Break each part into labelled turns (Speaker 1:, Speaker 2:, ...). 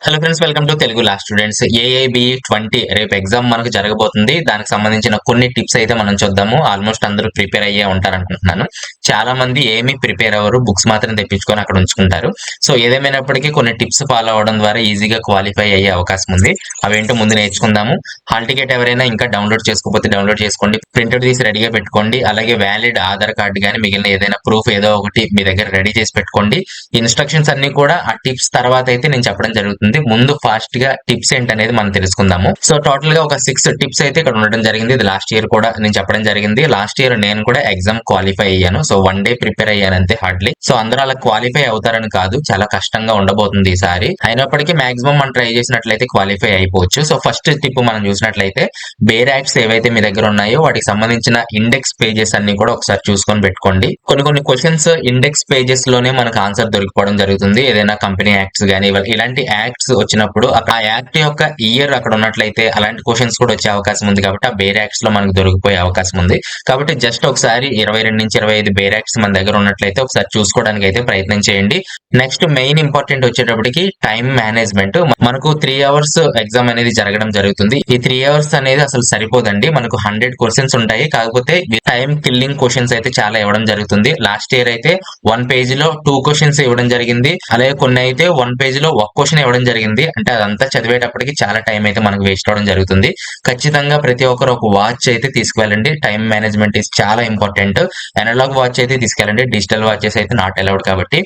Speaker 1: Hello friends, welcome to Telugu law students. AIBE 20 రేపు exam మనకు జరగబోతుంది. దానికి సంబంధించిన కొన్ని టిప్స్ అయితే మనం చూద్దాము. ఆల్మోస్ట్ అందరూ ప్రిపేర్ అయ్యే ఉంటారనుకుంటున్నాను. చాలా మంది ఏమీ ప్రిపేర్ అవ్వరు, బుక్స్ మాత్రం తెప్పించుకొని అక్కడ ఉంచుకుంటారు. సో ఏదేమైనప్పటికీ కొన్ని టిప్స్ ఫాలో అవ్వడం ద్వారా ఈజీగా క్వాలిఫై అయ్యే అవకాశం ఉంది. అవేంటో ముందు నేర్చుకుందాము. హాల్ టికెట్ ఎవరైనా ఇంకా డౌన్లోడ్ చేసుకోకపోతే డౌన్లోడ్ చేసుకోండి, ప్రింట్అవుట్ తీసి రెడీగా పెట్టుకోండి. అలాగే వ్యాలిడ్ ఆధార్ కార్డు కానీ మిగిలిన ఏదైనా ప్రూఫ్ ఏదో ఒకటి మీ దగ్గర రెడీ చేసి పెట్టుకోండి. ఇన్స్ట్రక్షన్స్ అన్ని కూడా ఆ టిప్స్ తర్వాత అయితే నేను చెప్పడం జరుగుతుంది. ముందు ఫాస్ట్ గా టిప్స్ ఏంటనేది మనం తెలుసుకుందాము. సో టోటల్ గా ఒక 6 టిప్స్ అయితే ఇక్కడ ఉండడం జరిగింది. ఇది లాస్ట్ ఇయర్ కూడా నేను చెప్పడం జరిగింది. లాస్ట్ ఇయర్ నేను కూడా ఎగ్జామ్ క్వాలిఫై అయ్యాను. సో 1 డే ప్రిపేర్ అయ్యాను అంతే హార్డ్లీ. సో అందరూ అలా క్వాలిఫై అవుతారని కాదు, చాలా కష్టంగా ఉండబోతుంది ఈసారి. అయినప్పటికీ మాక్సిమం మనం ట్రై చేసినట్లయితే క్వాలిఫై అయిపోవచ్చు. సో ఫస్ట్ టిప్ మనం చూసినట్లయితే బేర్ యాక్ట్స్ ఏవైతే మీ దగ్గర ఉన్నాయో వాటికి సంబంధించిన ఇండెక్స్ పేజెస్ అన్ని కూడా ఒకసారి చూసుకొని పెట్టుకోండి. కొన్ని క్వశ్చన్స్ ఇండెక్స్ పేజెస్ లోనే మనకు ఆన్సర్ దొరికిపోవడం జరుగుతుంది. ఏదైనా కంపెనీ యాక్ట్స్ కానీ ఇలాంటి యాక్ట్స్ వచ్చినప్పుడు ఆ యాక్ట్ యొక్క ఇయర్ అక్కడ ఉన్నట్లయితే అలాంటి క్వశ్చన్స్ కూడా వచ్చే అవకాశం ఉంది. కాబట్టి ఆ బేర్ యాక్ట్స్ లో మనకు దొరికిపోయే అవకాశం ఉంది. కాబట్టి జస్ట్ ఒకసారి 22 నుంచి 25 బేర్ యాక్ట్స్ మన దగ్గర ఉన్నట్లయితే ఒకసారి చూసుకోవడానికి అయితే ప్రయత్నం చేయండి. నెక్స్ట్ మెయిన్ ఇంపార్టెంట్ వచ్చేటప్పటికి టైం మేనేజ్మెంట్. మనకు 3 అవర్స్ ఎగ్జామ్ అనేది జరగడం జరుగుతుంది. ఈ 3 అవర్స్ అనేది అసలు సరిపోదండి. మనకు 100 క్వశ్చన్స్ ఉంటాయి. కాకపోతే టైం కిల్లింగ్ క్వశ్చన్స్ అయితే చాలా ఇవ్వడం జరుగుతుంది. లాస్ట్ ఇయర్ అయితే 1 పేజ్ లో 2 క్వశ్చన్స్ ఇవ్వడం జరిగింది. అలాగే కొన్ని అయితే 1 పేజ్ లో 1 క్వశ్చన్ ఇవ్వడం జరిగింది. అంటే అదంతా చదివేటప్పటికి చాలా టైం అయితే మనకు వేస్ట్ అవడం జరుగుతుంది. ఖచ్చితంగా ప్రతి ఒక్కరు ఒక వాచ్ అయితే తీసుకువెళ్ళండి. టైం మేనేజ్మెంట్ ఇస్ చాలా ఇంపార్టెంట్. అనలాగ్ వాచ్ అయితే తీసుకెళ్ళండి, డిజిటల్ వాచెస్ అయితే నాట్ అలౌడ్. కాబట్టి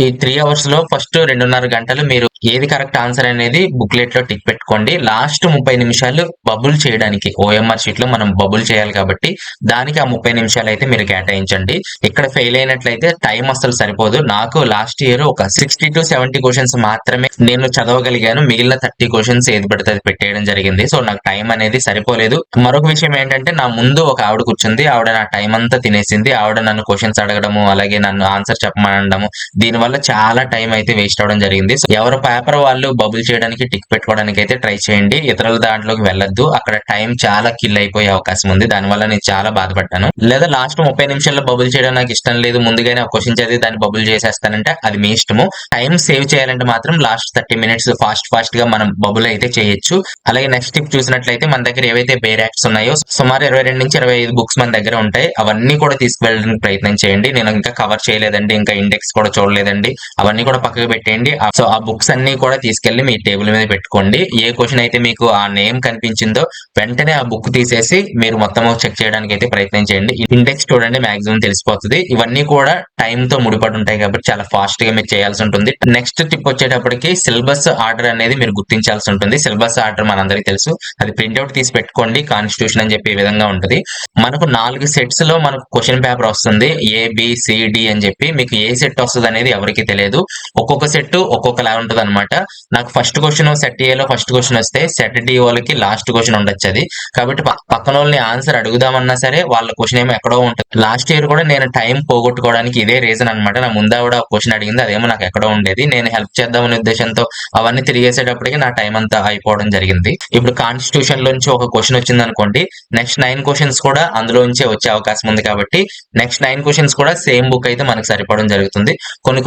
Speaker 1: ఈ 3 అవర్స్ లో ఫస్ట్ 2.5 గంటలు మీరు ఏది కరెక్ట్ ఆన్సర్ అనేది బుక్లెట్ లో టిక్ పెట్టుకోండి. లాస్ట్ 30 నిమిషాలు బబుల్ చేయడానికి ఓఎంఆర్ షీట్ లో మనం బబుల్ చేయాలి కాబట్టి దానికి ఆ 30 నిమిషాలు అయితే మీరు కేటాయించండి. ఇక్కడ ఫెయిల్ అయినట్లయితే టైం అసలు సరిపోదు. నాకు లాస్ట్ ఇయర్ ఒక 60 to 70 క్వశ్చన్స్ మాత్రమే నేను చదవగలిగాను. మిగిలిన 30 క్వశ్చన్స్ ఏది పడితే అది పెట్టేయడం జరిగింది. సో నాకు టైం అనేది సరిపోలేదు. మరొక విషయం ఏంటంటే నా ముందు ఒక ఆవిడ కూర్చుంది. ఆవిడ నా టైం అంతా తినేసింది. ఆవిడ నన్ను క్వశ్చన్స్ అడగడము, అలాగే నన్ను ఆన్సర్ చెప్పమనడము, దీని వల్ల చాలా టైం అయితే వేస్ట్ అవడం జరిగింది. సో ఎవరి పేపర్ వాళ్ళు బబుల్ చేయడానికి టిక్ పెట్టుకోవడానికి అయితే ట్రై చేయండి. ఇతరుల దాంట్లోకి వెళ్ళొద్దు. అక్కడ టైం చాలా కిల్ అయిపోయే అవకాశం ఉంది. దానివల్ల నేను చాలా బాధపడ్డాను. లేదా లాస్ట్ 30 నిమిషాల్లో బబుల్ చేయడం నాకు ఇష్టం లేదు, ముందుగానే ఒక క్వశ్చన్ చదివి దాన్ని బబుల్ చేసేస్తానంటే అది మీ ఇష్టము. టైం సేవ్ చేయాలంటే మాత్రం లాస్ట్ 30 మినిట్స్ ఫాస్ట్ గా మనం బబుల్ అయితే చేయొచ్చు. అలాగే నెక్స్ట్ టిప్ చూసినట్లయితే మన దగ్గర ఏవైతే బేర్ యాక్ట్స్ ఉన్నాయో సుమారు 22 నుంచి 25 బుక్స్ మన దగ్గర ఉంటాయి. అవన్నీ కూడా తీసుకువెళ్ళడానికి ప్రయత్నం చేయండి. నేను ఇంకా కవర్ చేయలేదండి, ఇంకా ఇండెక్స్ కూడా చూడలేదండి, అవన్నీ కూడా పక్కకు పెట్టేయండి. సో ఆ బుక్స్ అన్ని కూడా తీసుకెళ్లి మీ టేబుల్ మీద పెట్టుకోండి. ఏ క్వశ్చన్ అయితే మీకు ఆ నేమ్ కనిపించిందో వెంటనే ఆ బుక్ తీసేసి మీరు మొత్తం చెక్ చేయడానికి అయితే ప్రయత్నం చేయండి. ఇండెక్స్ చూడండి, మాక్సిమం తెలిసిపోతుంది. ఇవన్నీ కూడా టైం తో ముడిపడి ఉంటాయి కాబట్టి చాలా ఫాస్ట్ గా మీరు చేయాల్సి ఉంటుంది. నెక్స్ట్ టిప్ వచ్చేటప్పటికి సిలబస్ ఆర్డర్ అనేది మీరు గుర్తించాల్సి ఉంటుంది. సిలబస్ ఆర్డర్ మనందరికీ తెలుసు, అది ప్రింట్అవుట్ తీసి పెట్టుకోండి. కాన్స్టిట్యూషన్ అని చెప్పి ఈ విధంగా ఉంటుంది. మనకు 4 సెట్స్ లో మనకు క్వశ్చన్ పేపర్ వస్తుంది, ఏబిసిడి అని చెప్పి. మీకు ఏ సెట్ వస్తుంది అనేది ఎవరికి తెలియదు. ఒక్కొక్క సెట్ ఒక్కొక్కలా ఉంటుంది అనమాట. నాకు ఫస్ట్ క్వశ్చన్ సెట్ ఏలో ఫస్ట్ క్వశ్చన్ వస్తే సెట్ డి వాళ్ళకి లాస్ట్ క్వశ్చన్ ఉండొచ్చు అది. కాబట్టి పక్కన వాళ్ళని ఆన్సర్ అడుగుదామన్నా సరే వాళ్ళ క్వశ్చన్ ఏమో ఎక్కడో ఉంటుంది. లాస్ట్ ఇయర్ కూడా నేను టైం పోగొట్టుకోవడానికి ఇదే రీజన్ అనమాట. నా ముందు ఆవిడ క్వశ్చన్ అడిగింది, అదేమో నాకు ఎక్కడో ఉండేది. నేను హెల్ప్ చేద్దామనే ఉద్దేశంతో అవన్నీ తిరిగేసేటప్పటికి నా టైం అంతా అయిపోవడం జరిగింది. ఇప్పుడు కాన్స్టిట్యూషన్ లోంచి ఒక క్వశ్చన్ వచ్చింది అనుకోండి, నెక్స్ట్ 9 క్వశ్చన్స్ కూడా అందులోంచే వచ్చే అవకాశం ఉంది. కాబట్టి నెక్స్ట్ 9 క్వశ్చన్స్ కూడా సేమ్ బుక్ అయితే మనకు సరిపోవడం జరుగుతుంది.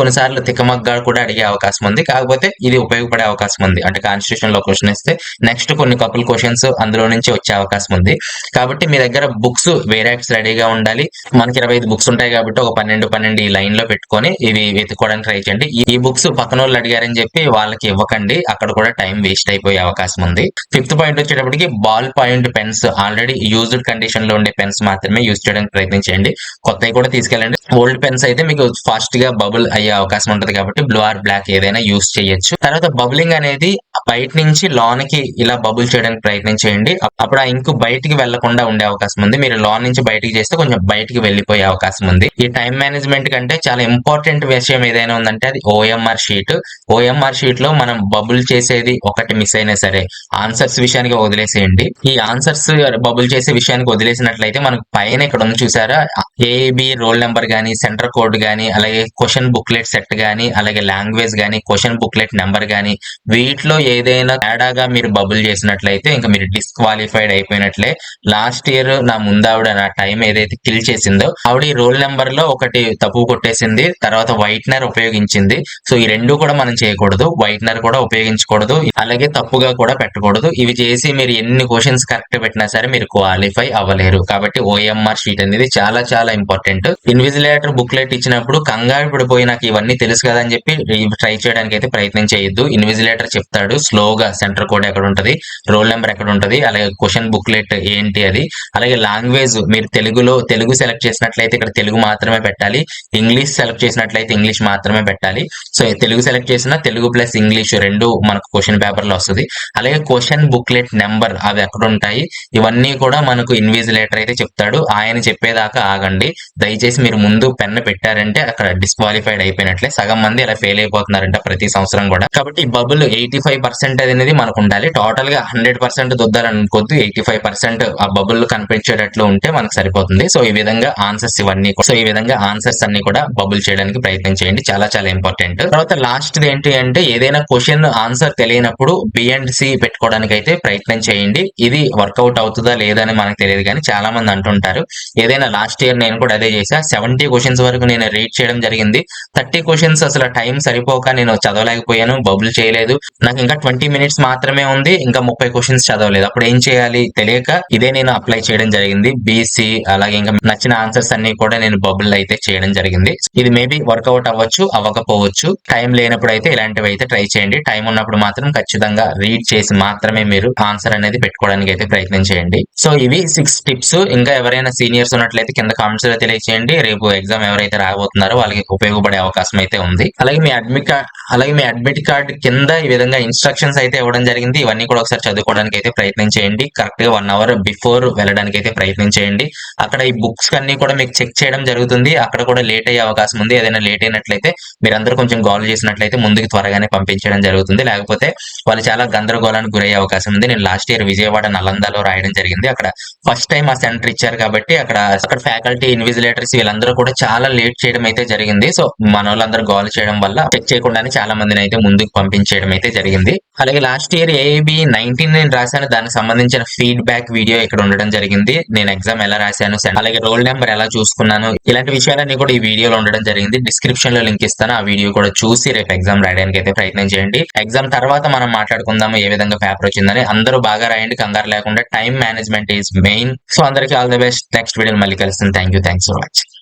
Speaker 1: కొన్నిసార్లు తికమగ్గా కూడా అడిగే అవకాశం ఉంది. కాకపోతే ఇది ఉపయోగపడే అవకాశం ఉంది. అంటే కాన్స్టిట్యూషన్ లో క్వశ్చన్ ఇస్తే నెక్స్ట్ కొన్ని కపుల్ క్వశ్చన్స్ అందులో నుంచి వచ్చే అవకాశం ఉంది. కాబట్టి మీ దగ్గర బుక్స్ వేరే యాక్ట్స్ రెడీగా ఉండాలి. మనకి 25 బుక్స్ ఉంటాయి కాబట్టి ఒక 12 ఈ లైన్ లో పెట్టుకొని ఇవి వెతుక్కోవడానికి ట్రై చేయండి. ఈ బుక్స్ పక్కన వాళ్ళు అడిగారని చెప్పి వాళ్ళకి ఇవ్వకండి, అక్కడ కూడా టైం వేస్ట్ అయిపోయే అవకాశం ఉంది. 5th పాయింట్ వచ్చేటప్పటికి ball point pens, already used condition లో ఉండే పెన్స్ మాత్రమే యూజ్ చేయడానికి ప్రయత్నం చేయండి. కొత్తవి కూడా తీసుకెళ్ళండి. ఓల్డ్ పెన్స్ అయితే మీకు ఫాస్ట్ గా బబుల్ అయ్యే అవకాశం ఉంటుంది కాబట్టి బ్లూ ఆర్ బ్లాక్ ఏదైనా యూజ్ చేయొచ్చు. తర్వాత బబులింగ్ అనేది బయట నుంచి లోనికి ఇలా బబుల్ చేయడానికి ప్రయత్నం చేయండి. అప్పుడు ఆ ఇంకు బయటికి వెళ్లకుండా ఉండే అవకాశం ఉంది. మీరు లోన్ నుంచి బయటికి చేస్తే కొంచెం బయటికి వెళ్లిపోయే అవకాశం ఉంది. ఈ టైం మేనేజ్మెంట్ కంటే చాలా ఇంపార్టెంట్ విషయం ఏదైనా ఉందంటే అది ఓఎంఆర్ షీట్. ఓఎంఆర్ షీట్ లో మనం బబుల్ చేసేది ఒకటి మిస్ అయినా సరే ఆన్సర్స్ విషయానికి వదిలేసేయండి. ఈ ఆన్సర్స్ బబుల్ చేసే విషయానికి వదిలేసినట్లయితే మనకు పైన ఇక్కడ ఉంది చూసారా, ఏబి రోల్ నెంబర్ గానీ, సెంటర్ కోడ్ గానీ, అలాగే క్వశ్చన్ బుక్లెట్ సెట్ గానీ, అలాగే లాంగ్వేజ్ గానీ, క్వశ్చన్ బుక్లెట్ బుక్లెట్ నెంబర్ గానీ వీటిలో ఏదైనా తేడాగా మీరు బబుల్ చేసినట్లయితే ఇంకా మీరు డిస్క్వాలిఫైడ్ అయిపోయినట్లే. లాస్ట్ ఇయర్ నా ముందావిడ నా టైం ఏదైతే కిల్ చేసిందో ఆవిడ ఈ రోల్ నెంబర్ లో ఒకటి తప్పు కొట్టేసింది, తర్వాత వైట్నర్ ఉపయోగించింది. సో ఈ రెండు కూడా మనం చేయకూడదు, వైట్నర్ కూడా ఉపయోగించకూడదు, అలాగే తప్పుగా కూడా పెట్టకూడదు. ఇవి చేసి మీరు ఎన్ని క్వశ్చన్స్ కరెక్ట్ పెట్టినా సరే మీరు క్వాలిఫై అవ్వలేరు. కాబట్టి ఓఎంఆర్ షీట్ అనేది చాలా చాలా ఇంపార్టెంట్. ఇన్విజిలేటర్ బుక్లెట్ ఇచ్చినప్పుడు కంగారు పడిపోయి నాకు ఇవన్నీ తెలుసు కదా అని చెప్పి ట్రై చేయడానికి అయితే ప్రయత్నం చేయొద్దు. ఇన్విజిలేటర్ చెప్తాడు స్లోగా సెంటర్ కోడ్ ఎక్కడ ఉంటది, రోల్ నెంబర్ ఎక్కడ ఉంటది, అలాగే క్వశ్చన్ బుక్లెట్ ఏంటి అది, అలాగే లాంగ్వేజ్ మీరు తెలుగు సెలెక్ట్ చేసినట్లయితే ఇక్కడ తెలుగు మాత్రమే పెట్టాలి, ఇంగ్లీష్ సెలెక్ట్ చేసినట్లయితే ఇంగ్లీష్ మాత్రమే పెట్టాలి. సో తెలుగు సెలెక్ట్ చేసిన తెలుగు ప్లస్ ఇంగ్లీష్ రెండు మనకు క్వశ్చన్ పేపర్ లో వస్తుంది. అలాగే క్వశ్చన్ బుక్లెట్ నెంబర్ అవి ఎక్కడ ఉంటాయి ఇవన్నీ కూడా మనకు ఇన్విజిలేటర్ అయితే చెప్తాడు. ఆయన చెప్పేదాకా ఆగండి. దయచేసి మీరు ముందు పెన్ను పెట్టారంటే అక్కడ డిస్క్వాలిఫైడ్ అయిపోయినట్లే. సగం మంది అలా ఫెయిల్ అయిపోతున్నారంట ప్రతి సంవత్సరం కూడా. కాబట్టి ఈ బబుల్ 85% అనేది మనకు ఉండాలి. టోటల్ గా 100% దొద్దాలనుకోవద్దు. 85% ఆ బబుల్ కనిపించేటట్లు ఉంటే మనకు సరిపోతుంది. సో ఈ విధంగా ఆన్సర్స్ ఇవన్నీ సో ఈ విధంగా ఆన్సర్స్ అన్ని కూడా బబుల్ చేయడానికి ప్రయత్నం చేయండి. చాలా చాలా ఇంపార్టెంట్. తర్వాత లాస్ట్ ఏంటి అంటే ఏదైనా క్వశ్చన్ ఆన్సర్ తెలియనప్పుడు బి అండ్ సి పెట్టుకోవడానికి అయితే ప్రయత్నం చేయండి. ఇది వర్కౌట్ అవుతుందా లేదా అని మనకు తెలియదు, కానీ చాలా మంది అంటుంటారు. ఏదైనా లాస్ట్ ఇయర్ నేను కూడా అదే చేశా. 70 క్వశ్చన్స్ వరకు నేను రీడ్ చేయడం జరిగింది. 30 క్వశ్చన్స్ అసలు టైం సరిపోక నేను చదవలేకపోయాను, బబుల్ చేయలేదు. నాకు ఇంకా 20 మినిట్స్ మాత్రమే ఉంది, ఇంకా 30 క్వశ్చన్స్ చదవలేదు. అప్పుడు ఏం చేయాలి తెలియక ఇదే నేను అప్లై చేయడం జరిగింది. బీసీ అలాగే ఇంకా నచ్చిన ఆన్సర్స్ అన్ని కూడా నేను బబుల్ అయితే చేయడం జరిగింది. ఇది మేబీ వర్కౌట్ అవ్వచ్చు, అవ్వకపోవచ్చు. టైం లేనప్పుడు అయితే ఇలాంటివి అయితే ట్రై చేయండి. టైం ఉన్నప్పుడు మాత్రం ఖచ్చితంగా రీడ్ చేసి మాత్రమే మీరు ఆన్సర్ అనేది పెట్టుకోవడానికి అయితే ప్రయత్నం చేయండి. సో ఇవి 6 టిప్స్. ఇంకా ఎవరైనా సీనియర్స్ ఉన్నట్లయితే కింద కామెంట్స్ లో తెలియచేయండి. రేపు ఎగ్జామ్ ఎవరైతే రాబోతున్నారో వాళ్ళకి ఉపయోగపడే అవకాశం అయితే ఉంది. అలాగే మీ అడ్మిట్ కార్డ్ కింద ఈ విధంగా ఇన్స్ట్రక్షన్స్ అయితే ఇవ్వడం జరిగింది. ఇవన్నీ కూడా ఒకసారి చదువుకోవడానికి అయితే ప్రయత్నం చేయండి. కరెక్ట్ గా 1 అవర్ బిఫోర్ వెళ్ళడానికి అయితే ప్రయత్నం చేయండి. అక్కడ ఈ బుక్స్ అన్ని కూడా మీకు చెక్ చేయడం జరుగుతుంది. అక్కడ కూడా లేట్ అయ్యే అవకాశం ఉంది. ఏదైనా లేట్ అయినట్లయితే మీరందరూ కొంచెం గోల్ చేసినట్లయితే ముందుకు త్వరగానే పంపించడం జరుగుతుంది. లేకపోతే వాళ్ళు చాలా గందరగోళానికి గురయ్యే అవకాశం ఉంది. నేను లాస్ట్ ఇయర్ విజయవాడ నలందలో రాయడం జరిగింది. అక్కడ ఫస్ట్ టైం ఆ సెంటర్ ఇచ్చారు కాబట్టి అక్కడ ఫ్యాకల్టీ ఇన్విజిలేటర్స్ వీళ్ళందరూ కూడా చాలా లేట్ చేయడం అయితే జరిగింది. సో మన వాళ్ళందరూ గోల్ చేయడం వల్ల చెక్ చేయకుండానే చాలా మందిని అయితే ముందుకు పంపించడం అయితే జరిగింది. అలాగే లాస్ట్ ఇయర్ ఏబి 19 నేను రాశాను. దానికి సంబంధించిన ఫీడ్బ్యాక్ వీడియో ఇక్కడ ఉండడం జరిగింది. నేను ఎగ్జామ్ ఎలా రాశాను, అలాగే రోల్ నెంబర్ ఎలా చూసుకున్నాను, ఇలాంటి విషయాలన్నీ కూడా ఈ వీడియోలో ఉండడం జరిగింది. డిస్క్రిప్షన్ లో లింక్ ఇస్తాను. ఆ వీడియో కూడా చూసి రేపు ఎగ్జామ్ రాయడానికి అయితే ప్రయత్నం చేయండి. ఎగ్జామ్ తర్వాత మనం మాట్లాడుకుందాము ఏ విధంగా పేపర్ వచ్చిందని. అందరూ బాగా రాయండి, కంగారు లేకుండా. Time management is main. So అందరికీ all the best. Next video మళ్ళీ కలుస్తాను. Thanks for watching.